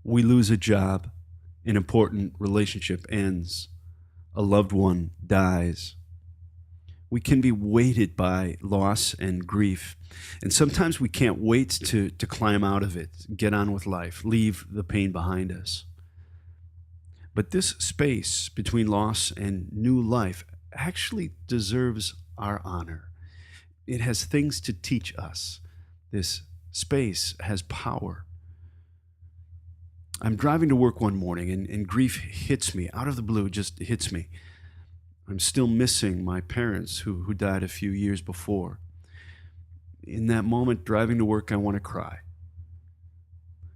We lose a job, an important relationship ends, a loved one dies. We can be weighted by loss and grief. And sometimes we can't wait to climb out of it, get on with life, leave the pain behind us. But this space between loss and new life actually deserves our honor. It has things to teach us. This space has power. I'm driving to work one morning and grief hits me out of the blue, just hits me. I'm still missing my parents who died a few years before. In that moment, driving to work, I want to cry.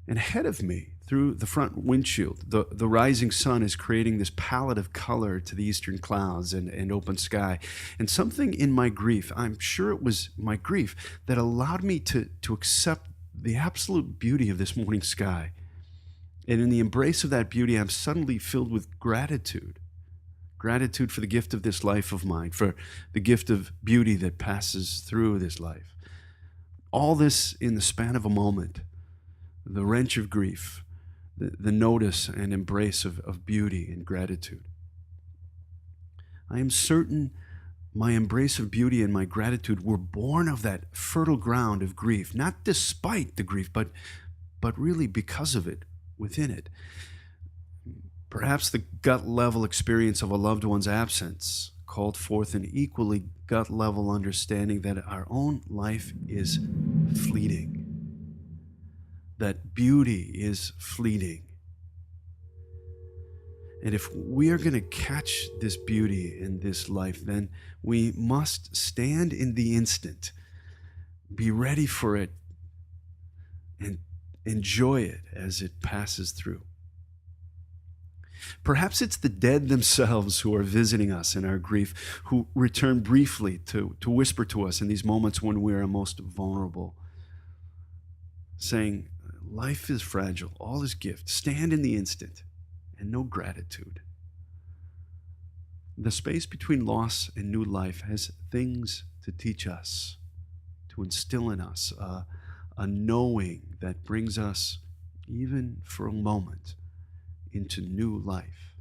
And ahead of me, through the front windshield, the rising sun is creating this palette of color to the eastern clouds and open sky. And something in my grief, I'm sure it was my grief, that allowed me to accept the absolute beauty of this morning sky. And in the embrace of that beauty, I'm suddenly filled with gratitude. Gratitude for the gift of this life of mine, for the gift of beauty that passes through this life. All this in the span of a moment. The wrench of grief, the notice and embrace of beauty and gratitude. I am certain my embrace of beauty and my gratitude were born of that fertile ground of grief, not despite the grief, but really because of it, within it. Perhaps the gut level experience of a loved one's absence called forth an equally gut level understanding that our own life is fleeting, that beauty is fleeting. And if we are going to catch this beauty in this life, then we must stand in the instant, be ready for it, and enjoy it as it passes through. Perhaps it's the dead themselves who are visiting us in our grief, who return briefly to whisper to us in these moments when we are most vulnerable, saying, life is fragile, all is gift, stand in the instant, and know gratitude. The space between loss and new life has things to teach us, to instill in us a knowing that brings us, even for a moment, into new life.